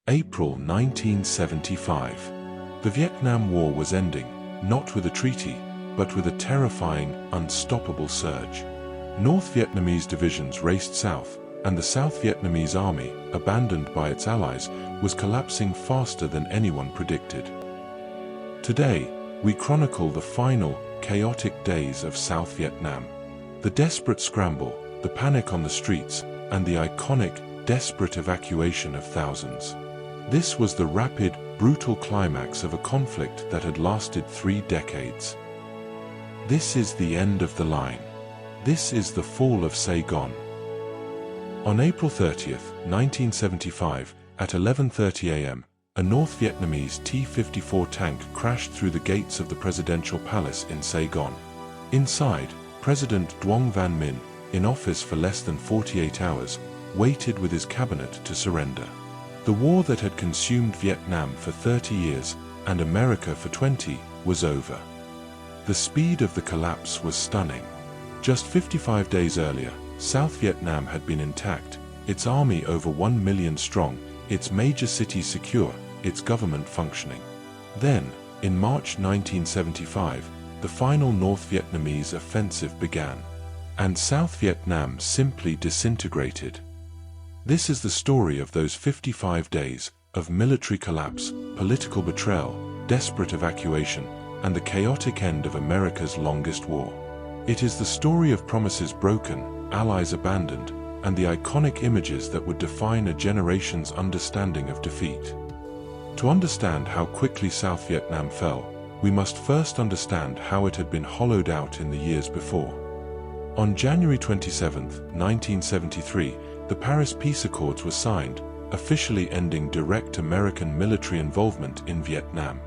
April 1975. The Vietnam War was ending, not with a treaty, but with a terrifying, unstoppable surge. North Vietnamese divisions raced south, and the South Vietnamese Army, abandoned by its allies, was collapsing faster than anyone predicted. Today, we chronicle the final, chaotic days of South Vietnam. The desperate scramble, the panic on the streets, and the iconic, desperate evacuation of thousands. This was the rapid, brutal climax of a conflict that had lasted 3 decades. This is the end of the line. This is the Fall of Saigon. On April 30, 1975, at 11:30 a.m., a North Vietnamese T-54 tank crashed through the gates of the presidential palace in Saigon. Inside, President Duong Van Minh, in office for less than 48 hours, waited with his cabinet to surrender. The war that had consumed Vietnam for 30 years, and America for 20, was over. The speed of the collapse was stunning. Just 55 days earlier, South Vietnam had been intact, its army over 1 million strong, its major cities secure, its government functioning. Then, in March 1975, the final North Vietnamese offensive began, and South Vietnam simply disintegrated. This is the story of those 55 days of military collapse, political betrayal, desperate evacuation, and the chaotic end of America's longest war. It is the story of promises broken, allies abandoned, and the iconic images that would define a generation's understanding of defeat. To understand how quickly South Vietnam fell, we must first understand how it had been hollowed out in the years before. On January 27, 1973, the Paris Peace Accords were signed, officially ending direct American military involvement in Vietnam.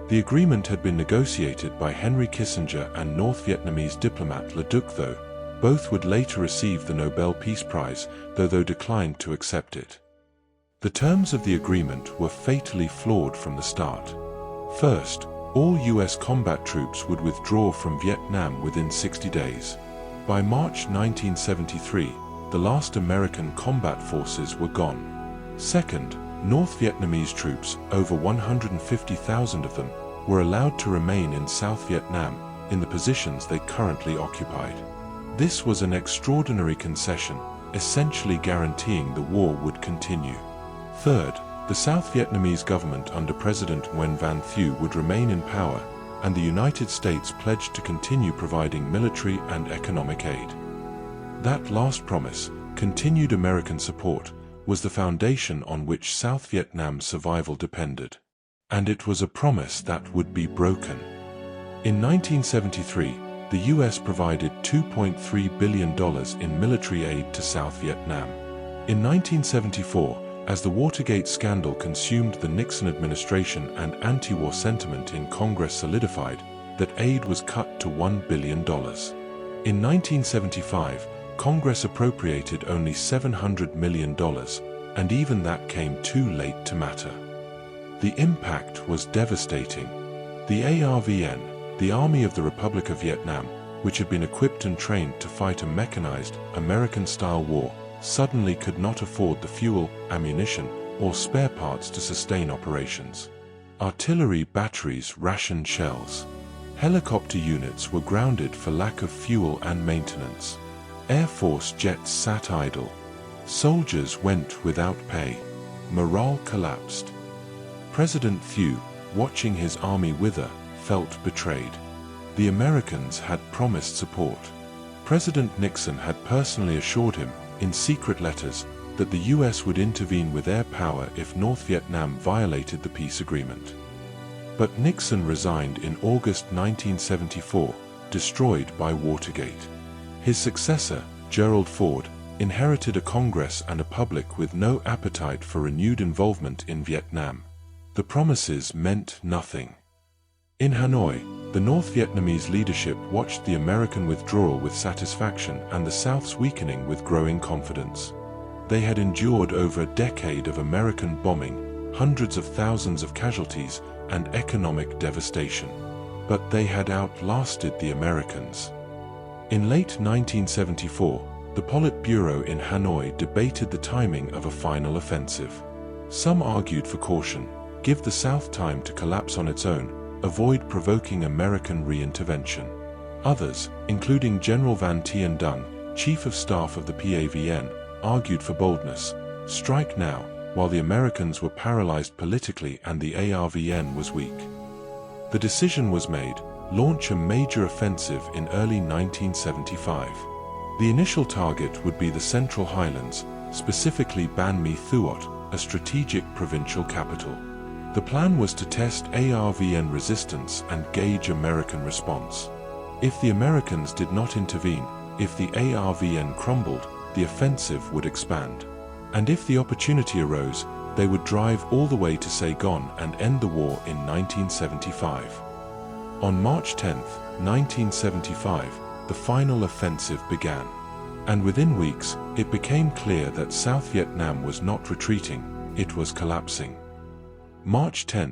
The agreement had been negotiated by Henry Kissinger and North Vietnamese diplomat Le Duc, though both would later receive the Nobel Peace Prize, though declined to accept it. The terms of the agreement were fatally flawed from the start. First, all U.S. combat troops would withdraw from Vietnam within 60 days. By March 1973, the last American combat forces were gone. Second, North Vietnamese troops, over 150,000 of them, were allowed to remain in South Vietnam, in the positions they currently occupied. This was an extraordinary concession, essentially guaranteeing the war would continue. Third, the South Vietnamese government under President Nguyen Van Thieu would remain in power, and the United States pledged to continue providing military and economic aid. That last promise, continued American support, was the foundation on which South Vietnam's survival depended. And it was a promise that would be broken. In 1973, the U.S. provided $2.3 billion in military aid to South Vietnam. In 1974, as the Watergate scandal consumed the Nixon administration and anti-war sentiment in Congress solidified, that aid was cut to $1 billion. In 1975, Congress appropriated only $700 million, and even that came too late to matter. The impact was devastating. The ARVN, the Army of the Republic of Vietnam, which had been equipped and trained to fight a mechanized, American-style war, suddenly could not afford the fuel, ammunition, or spare parts to sustain operations. Artillery batteries rationed shells. Helicopter units were grounded for lack of fuel and maintenance. Air Force jets sat idle. Soldiers went without pay. Morale collapsed. President Thieu, watching his army wither, felt betrayed. The Americans had promised support. President Nixon had personally assured him, in secret letters, that the U.S. would intervene with air power if North Vietnam violated the peace agreement. But Nixon resigned in August 1974, destroyed by Watergate. His successor, Gerald Ford, inherited a Congress and a public with no appetite for renewed involvement in Vietnam. The promises meant nothing. In Hanoi, the North Vietnamese leadership watched the American withdrawal with satisfaction and the South's weakening with growing confidence. They had endured over a decade of American bombing, hundreds of thousands of casualties, and economic devastation. But they had outlasted the Americans. In late 1974, the Politburo in Hanoi debated the timing of a final offensive. Some argued for caution, give the South time to collapse on its own, avoid provoking American re-intervention. Others, including General Van Tien Dung, Chief of Staff of the PAVN, argued for boldness, strike now, while the Americans were paralyzed politically and the ARVN was weak. The decision was made, launch a major offensive in early 1975. The initial target would be the Central Highlands, specifically Ban Me Thuot, a strategic provincial capital. The plan was to test ARVN resistance and gauge American response. If the Americans did not intervene, if the ARVN crumbled, the offensive would expand. And if the opportunity arose, they would drive all the way to Saigon and end the war in 1975. On March 10, 1975, the final offensive began. And within weeks, it became clear that South Vietnam was not retreating, it was collapsing. March 10,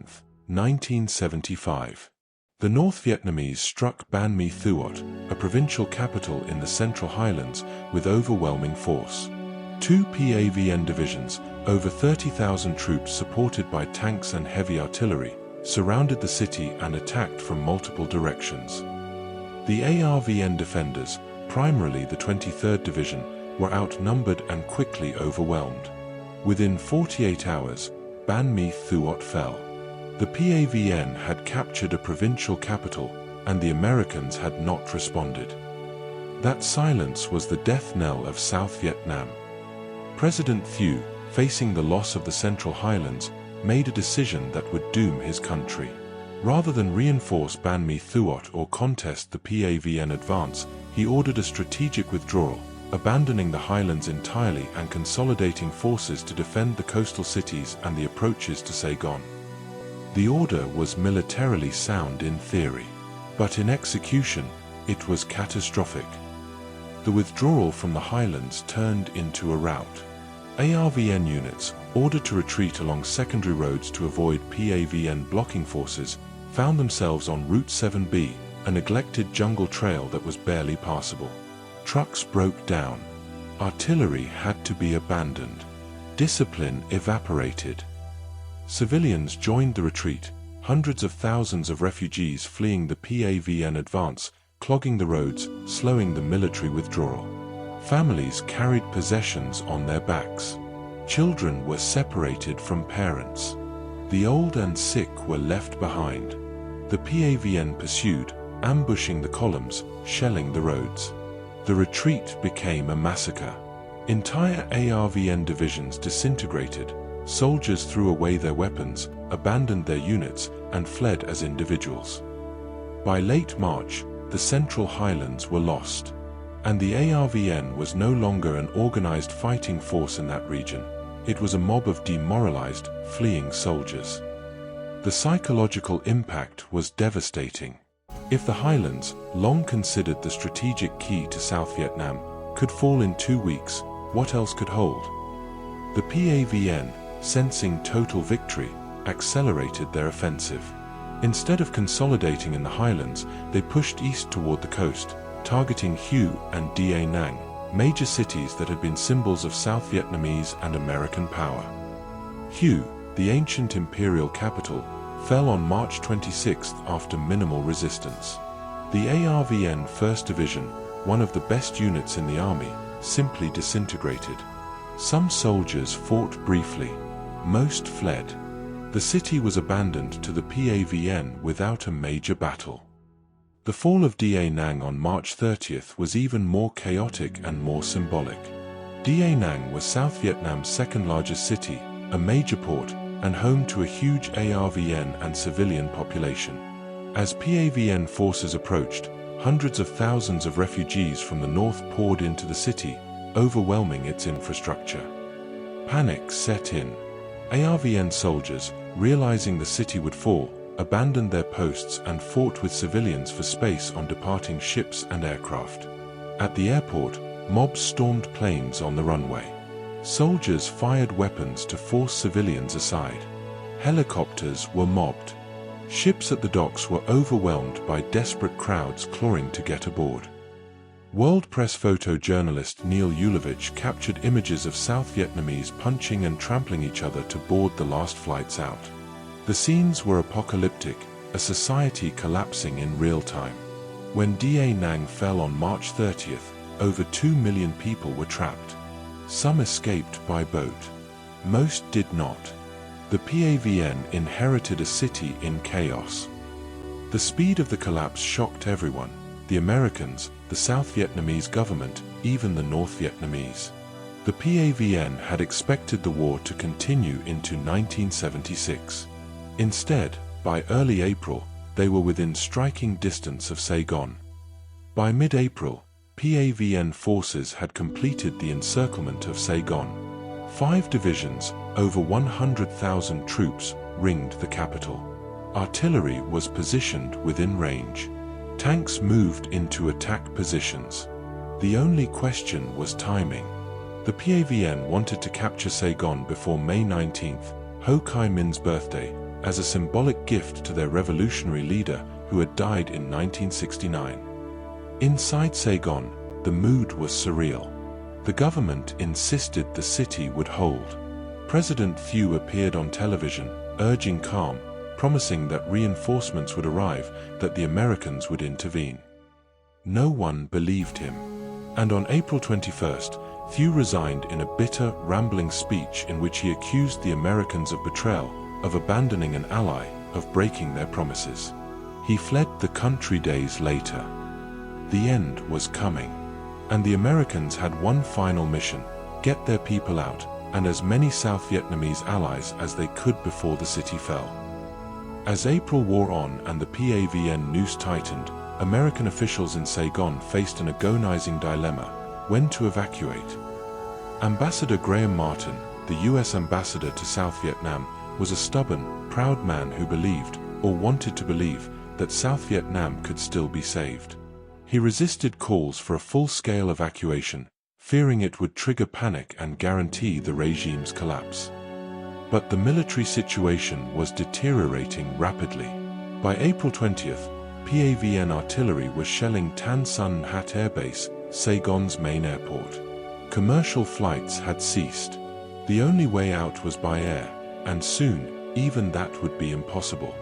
1975. The North Vietnamese struck Ban Me Thuot, a provincial capital in the Central Highlands, with overwhelming force. 2 PAVN divisions, over 30,000 troops supported by tanks and heavy artillery, surrounded the city and attacked from multiple directions. The ARVN defenders, primarily the 23rd Division, were outnumbered and quickly overwhelmed. Within 48 hours, Ban Me Thuot fell. The PAVN had captured a provincial capital, and the Americans had not responded. That silence was the death knell of South Vietnam. President Thieu, facing the loss of the Central Highlands, made a decision that would doom his country. Rather than reinforce Ban Me Thuot or contest the PAVN advance, he ordered a strategic withdrawal, abandoning the highlands entirely and consolidating forces to defend the coastal cities and the approaches to Saigon. The order was militarily sound in theory, but in execution, it was catastrophic. The withdrawal from the highlands turned into a rout. ARVN units, ordered to retreat along secondary roads to avoid PAVN blocking forces, found themselves on Route 7B, a neglected jungle trail that was barely passable. Trucks broke down. Artillery had to be abandoned. Discipline evaporated. Civilians joined the retreat, hundreds of thousands of refugees fleeing the PAVN advance, clogging the roads, slowing the military withdrawal. Families carried possessions on their backs. Children were separated from parents. The old and sick were left behind. The PAVN pursued, ambushing the columns, shelling the roads. The retreat became a massacre. Entire ARVN divisions disintegrated. Soldiers threw away their weapons, abandoned their units, and fled as individuals. By late March, the Central Highlands were lost. And the ARVN was no longer an organized fighting force in that region. It was a mob of demoralized, fleeing soldiers. The psychological impact was devastating. If the highlands, long considered the strategic key to South Vietnam, could fall in 2 weeks, what else could hold? The PAVN, sensing total victory, accelerated their offensive. Instead of consolidating in the highlands, they pushed east toward the coast, targeting Hue and Da Nang, major cities that had been symbols of South Vietnamese and American power. Hue, the ancient imperial capital, fell on March 26 after minimal resistance. The ARVN 1st Division, one of the best units in the army, simply disintegrated. Some soldiers fought briefly. Most fled. The city was abandoned to the PAVN without a major battle. The fall of Da Nang on March 30 was even more chaotic and more symbolic. Da Nang was South Vietnam's second-largest city, a major port, and home to a huge ARVN and civilian population. As PAVN forces approached, hundreds of thousands of refugees from the north poured into the city, overwhelming its infrastructure. Panic set in. ARVN soldiers, realizing the city would fall, abandoned their posts and fought with civilians for space on departing ships and aircraft. At the airport, mobs stormed planes on the runway. Soldiers fired weapons to force civilians aside. Helicopters were mobbed. Ships at the docks were overwhelmed by desperate crowds clawing to get aboard. World Press photojournalist Neil Ulevich captured images of South Vietnamese punching and trampling each other to board the last flights out. The scenes were apocalyptic, a society collapsing in real time. When Da Nang fell on March 30th, over 2 million people were trapped. Some escaped by boat. Most did not. The PAVN inherited a city in chaos. The speed of the collapse shocked everyone: the Americans, the South Vietnamese government, even the North Vietnamese. The PAVN had expected the war to continue into 1976. Instead, by early April, they were within striking distance of Saigon. By mid-April, PAVN forces had completed the encirclement of Saigon. 5 divisions, over 100,000 troops, ringed the capital. Artillery was positioned within range. Tanks moved into attack positions. The only question was timing. The PAVN wanted to capture Saigon before May 19th, Ho Chi Minh's birthday, as a symbolic gift to their revolutionary leader who had died in 1969. Inside Saigon, the mood was surreal. The government insisted the city would hold. President Thieu appeared on television, urging calm, promising that reinforcements would arrive, that the Americans would intervene. No one believed him. And on April 21st, Thieu resigned in a bitter, rambling speech in which he accused the Americans of betrayal, of abandoning an ally, of breaking their promises. He fled the country days later. The end was coming. And the Americans had one final mission: get their people out, and as many South Vietnamese allies as they could before the city fell. As April wore on and the PAVN noose tightened, American officials in Saigon faced an agonizing dilemma: when to evacuate. Ambassador Graham Martin, the U.S. ambassador to South Vietnam, was a stubborn, proud man who believed, or wanted to believe, that South Vietnam could still be saved. He resisted calls for a full-scale evacuation, fearing it would trigger panic and guarantee the regime's collapse. But the military situation was deteriorating rapidly. By April 20th, PAVN artillery was shelling Tan Son Nhat Air Base, Saigon's main airport. Commercial flights had ceased. The only way out was by air, and soon, even that would be impossible.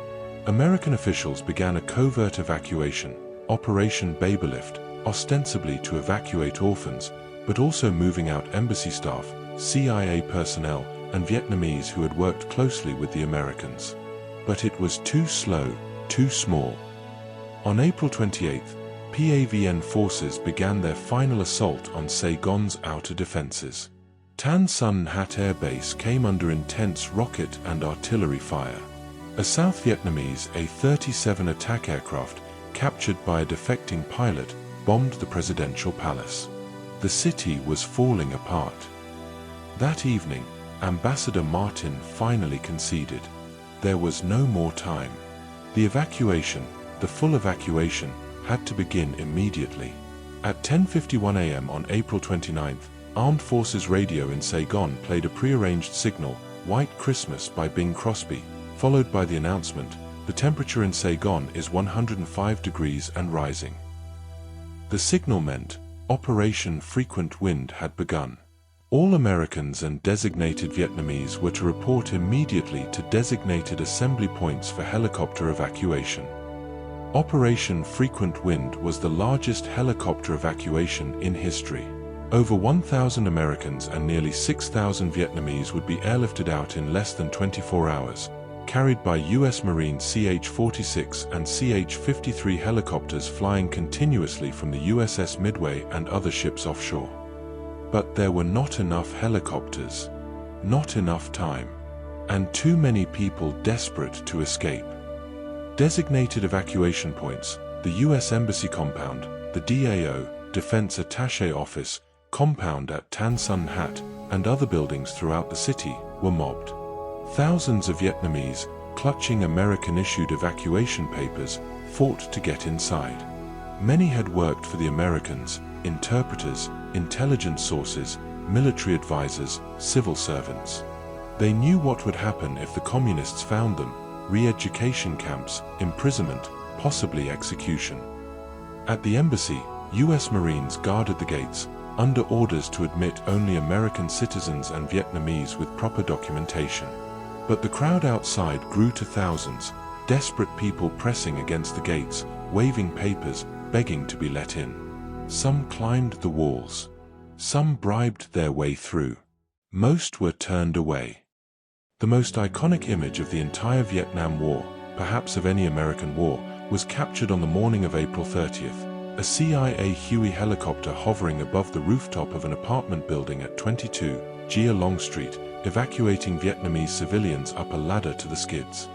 American officials began a covert evacuation, Operation Babylift, ostensibly to evacuate orphans, but also moving out embassy staff, CIA personnel, and Vietnamese who had worked closely with the Americans. But it was too slow, too small. On April 28th, PAVN forces began their final assault on Saigon's outer defenses. Tan Son Nhat Air Base came under intense rocket and artillery fire. A South Vietnamese A-37 attack aircraft, captured by a defecting pilot, bombed the presidential palace. The city was falling apart. That evening, Ambassador Martin finally conceded. There was no more time. The evacuation, the full evacuation, had to begin immediately. At 10:51 a.m. on April 29th, Armed Forces Radio in Saigon played a prearranged signal, White Christmas by Bing Crosby, followed by the announcement, the temperature in Saigon is 105 degrees and rising. The signal meant, Operation Frequent Wind had begun. All Americans and designated Vietnamese were to report immediately to designated assembly points for helicopter evacuation. Operation Frequent Wind was the largest helicopter evacuation in history. Over 1,000 Americans and nearly 6,000 Vietnamese would be airlifted out in less than 24 hours, carried by U.S. Marine CH-46 and CH-53 helicopters flying continuously from the USS Midway and other ships offshore. But there were not enough helicopters, not enough time, and too many people desperate to escape. Designated evacuation points, the U.S. Embassy compound, the DAO, Defense Attaché Office, compound at Tan Son Nhat, and other buildings throughout the city, were mobbed. Thousands of Vietnamese, clutching American-issued evacuation papers, fought to get inside. Many had worked for the Americans, interpreters, intelligence sources, military advisors, civil servants. They knew what would happen if the communists found them: re-education camps, imprisonment, possibly execution. At the embassy, US Marines guarded the gates, under orders to admit only American citizens and Vietnamese with proper documentation. But the crowd outside grew to thousands, desperate people pressing against the gates, waving papers, begging to be let in. Some climbed the walls. Some bribed their way through. Most were turned away. The most iconic image of the entire Vietnam War, perhaps of any American war, was captured on the morning of April 30th. A CIA Huey helicopter hovering above the rooftop of an apartment building at 22 Gia Long Street, evacuating Vietnamese civilians up a ladder to the skids.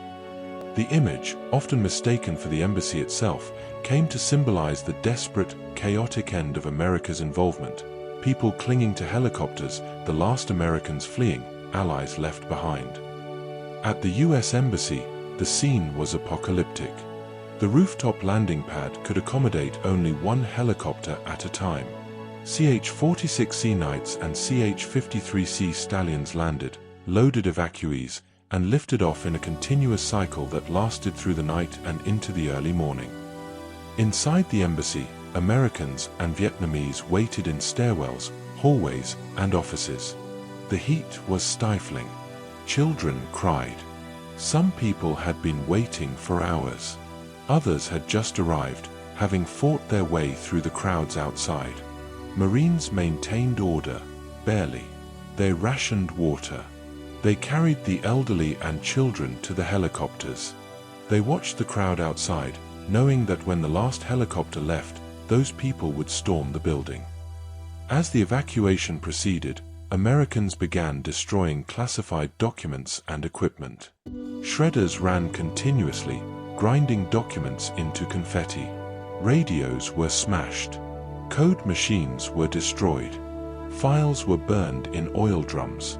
The image, often mistaken for the embassy itself, came to symbolize the desperate, chaotic end of America's involvement. People clinging to helicopters, the last Americans fleeing, allies left behind. At the US Embassy, the scene was apocalyptic. The rooftop landing pad could accommodate only one helicopter at a time. CH-46C Knights and CH-53C Stallions landed, loaded evacuees, and lifted off in a continuous cycle that lasted through the night and into the early morning. Inside the embassy, Americans and Vietnamese waited in stairwells, hallways, and offices. The heat was stifling. Children cried. Some people had been waiting for hours. Others had just arrived, having fought their way through the crowds outside. Marines maintained order, barely. They rationed water. They carried the elderly and children to the helicopters. They watched the crowd outside, knowing that when the last helicopter left, those people would storm the building. As the evacuation proceeded, Americans began destroying classified documents and equipment. Shredders ran continuously, grinding documents into confetti. Radios were smashed. Code machines were destroyed. Files were burned in oil drums.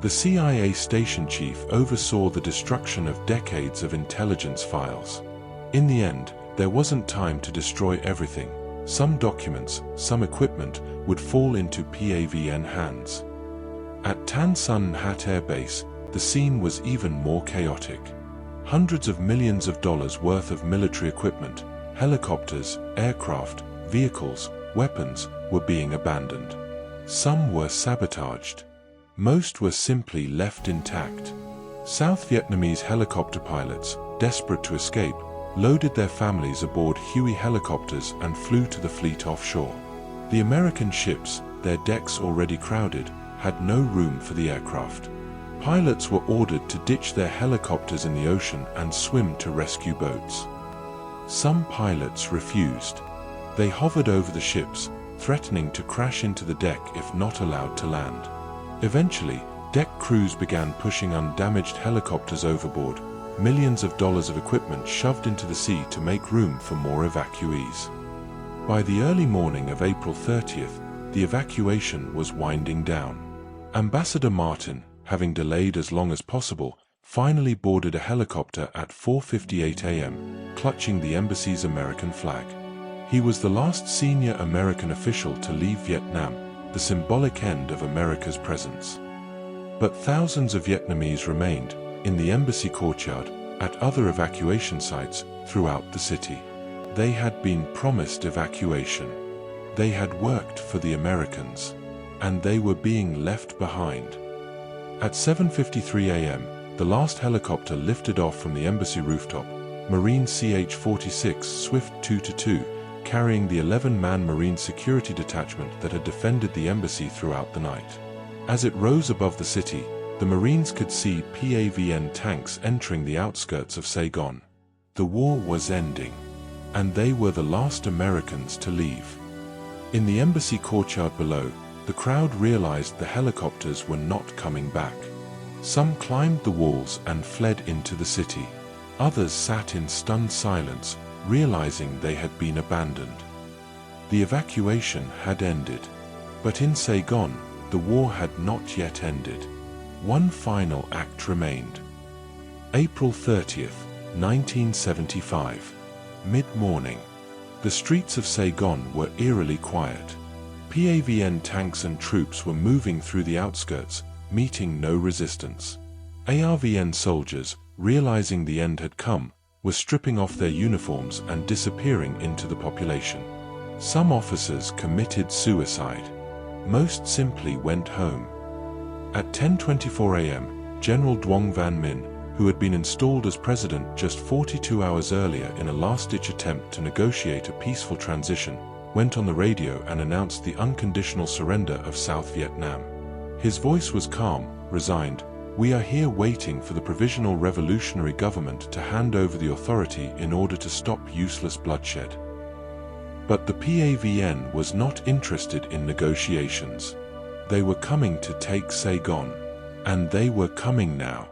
The CIA station chief oversaw the destruction of decades of intelligence files. In the end, there wasn't time to destroy everything. Some documents, some equipment, would fall into PAVN hands. At Tan Son Nhat Air Base, the scene was even more chaotic. Hundreds of millions of dollars worth of military equipment, helicopters, aircraft, vehicles, weapons, were being abandoned. Some were sabotaged. Most were simply left intact. South Vietnamese helicopter pilots, desperate to escape, loaded their families aboard Huey helicopters and flew to the fleet offshore. The American ships, their decks already crowded, had no room for the aircraft. Pilots were ordered to ditch their helicopters in the ocean and swim to rescue boats. Some pilots refused. They hovered over the ships, threatening to crash into the deck if not allowed to land. Eventually, deck crews began pushing undamaged helicopters overboard, millions of dollars of equipment shoved into the sea to make room for more evacuees. By the early morning of April 30th, the evacuation was winding down. Ambassador Martin, having delayed as long as possible, finally boarded a helicopter at 4:58 a.m., clutching the embassy's American flag. He was the last senior American official to leave Vietnam, the symbolic end of America's presence. But thousands of Vietnamese remained, in the embassy courtyard, at other evacuation sites throughout the city. They had been promised evacuation. They had worked for the Americans, and they were being left behind. At 7:53 a.m., the last helicopter lifted off from the embassy rooftop, Marine CH-46 Swift 222, carrying the 11-man Marine security detachment that had defended the embassy throughout the night. As it rose above the city, the Marines could see PAVN tanks entering the outskirts of Saigon. The war was ending, and they were the last Americans to leave. In the embassy courtyard below, the crowd realized the helicopters were not coming back. Some climbed the walls and fled into the city. Others sat in stunned silence, realizing they had been abandoned. The evacuation had ended. But in Saigon, the war had not yet ended. One final act remained. April 30th, 1975. Mid-morning. The streets of Saigon were eerily quiet. PAVN tanks and troops were moving through the outskirts, meeting no resistance. ARVN soldiers, realizing the end had come, were stripping off their uniforms and disappearing into the population. Some officers committed suicide. Most simply went home. At 10:24 a.m., General Duong Van Minh, who had been installed as president just 42 hours earlier in a last-ditch attempt to negotiate a peaceful transition, went on the radio and announced the unconditional surrender of South Vietnam. His voice was calm, resigned. "We are here waiting for the Provisional Revolutionary Government to hand over the authority in order to stop useless bloodshed." But the PAVN was not interested in negotiations. They were coming to take Saigon. And they were coming now.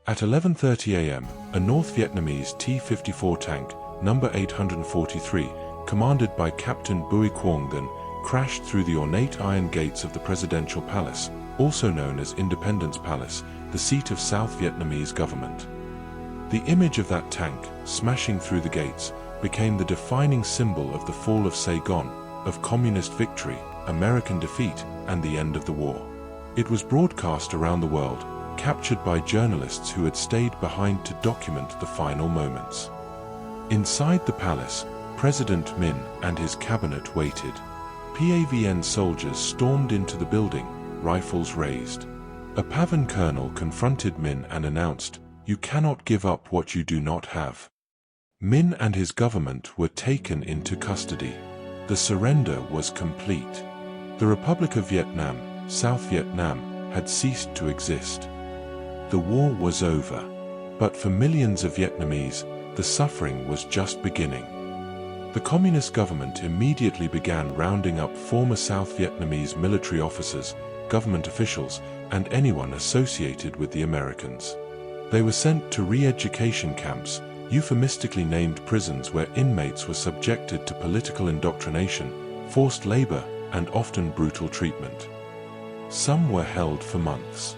At 11:30 a.m., a North Vietnamese T-54 tank, number 843, commanded by Captain Bui Quang Nguyen, crashed through the ornate iron gates of the Presidential Palace, also known as Independence Palace, the seat of South Vietnamese government. The image of that tank, smashing through the gates, became the defining symbol of the fall of Saigon, of communist victory, American defeat, and the end of the war. It was broadcast around the world, captured by journalists who had stayed behind to document the final moments. Inside the palace, President Minh and his cabinet waited. PAVN soldiers stormed into the building, rifles raised. A PAVN colonel confronted Minh and announced, "You cannot give up what you do not have." Minh and his government were taken into custody. The surrender was complete. The Republic of Vietnam, South Vietnam, had ceased to exist. The war was over. But for millions of Vietnamese, the suffering was just beginning. The communist government immediately began rounding up former South Vietnamese military officers, government officials, and anyone associated with the Americans. They were sent to re-education camps, euphemistically named prisons where inmates were subjected to political indoctrination, forced labor, and often brutal treatment. Some were held for months,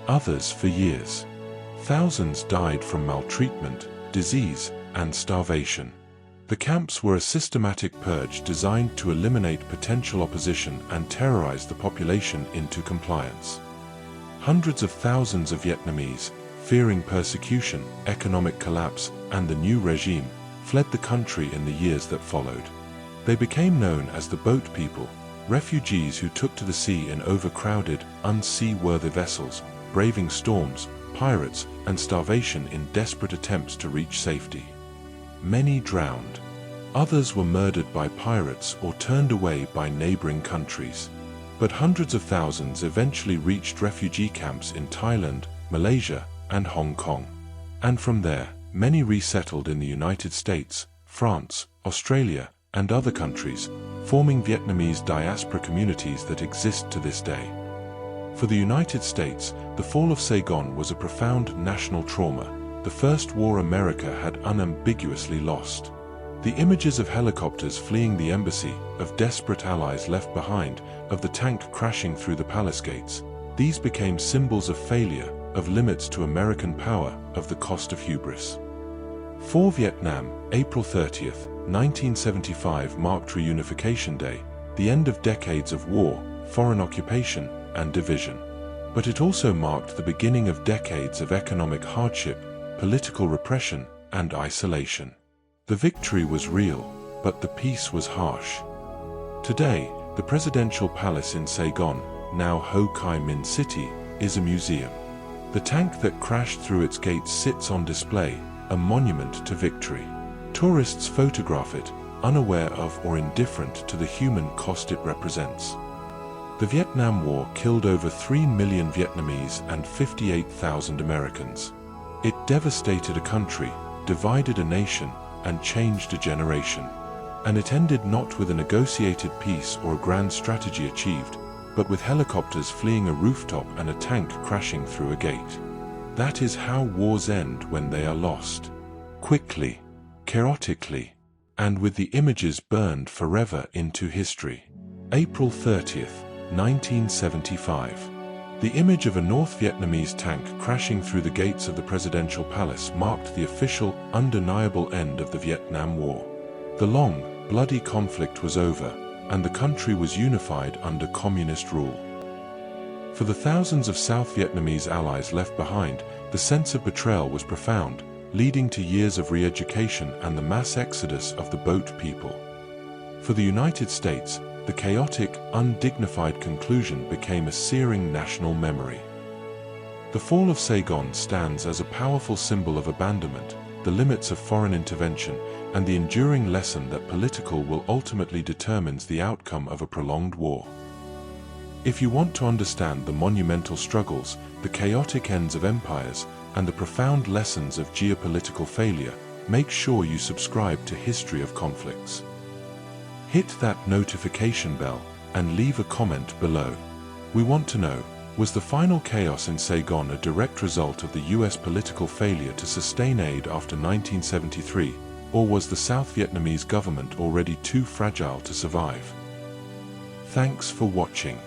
others for years. Thousands died from maltreatment, disease, and starvation. The camps were a systematic purge designed to eliminate potential opposition and terrorize the population into compliance. Hundreds of thousands of Vietnamese, fearing persecution, economic collapse, and the new regime, fled the country in the years that followed. They became known as the boat people, refugees who took to the sea in overcrowded, unseaworthy vessels, braving storms, pirates, and starvation in desperate attempts to reach safety. Many drowned. Others were murdered by pirates or turned away by neighboring countries. But hundreds of thousands eventually reached refugee camps in Thailand, Malaysia, and Hong Kong. And from there, many resettled in the United States, France, Australia, and other countries, forming Vietnamese diaspora communities that exist to this day. For the United States, the fall of Saigon was a profound national trauma, the first war America had unambiguously lost. The images of helicopters fleeing the embassy, of desperate allies left behind, of the tank crashing through the palace gates, these became symbols of failure, of limits to American power, of the cost of hubris. For Vietnam, April 30th, 1975 marked Reunification Day, the end of decades of war, foreign occupation, and division. But it also marked the beginning of decades of economic hardship, political repression, and isolation. The victory was real, but the peace was harsh. Today, the presidential palace in Saigon, now Ho Chi Minh City, is a museum. The tank that crashed through its gates sits on display, a monument to victory. Tourists photograph it, unaware of or indifferent to the human cost it represents. The Vietnam War killed over 3 million Vietnamese and 58,000 Americans. It devastated a country, divided a nation, and changed a generation. And it ended not with a negotiated peace or a grand strategy achieved, but with helicopters fleeing a rooftop and a tank crashing through a gate. That is how wars end when they are lost. Quickly, chaotically, and with the images burned forever into history. April 30th, 1975. The image of a North Vietnamese tank crashing through the gates of the presidential palace marked the official, undeniable end of the Vietnam War. The long, bloody conflict was over, and the country was unified under communist rule. For the thousands of South Vietnamese allies left behind, the sense of betrayal was profound, leading to years of re-education and the mass exodus of the boat people. For the United States, the chaotic, undignified conclusion became a searing national memory. The Fall of Saigon stands as a powerful symbol of abandonment, the limits of foreign intervention, and the enduring lesson that political will ultimately determines the outcome of a prolonged war. If you want to understand the monumental struggles, the chaotic ends of empires, and the profound lessons of geopolitical failure, make sure you subscribe to History of Conflicts. Hit that notification bell and leave a comment below. We want to know, was the final chaos in Saigon a direct result of the US political failure to sustain aid after 1973, or was the South Vietnamese government already too fragile to survive? Thanks for watching.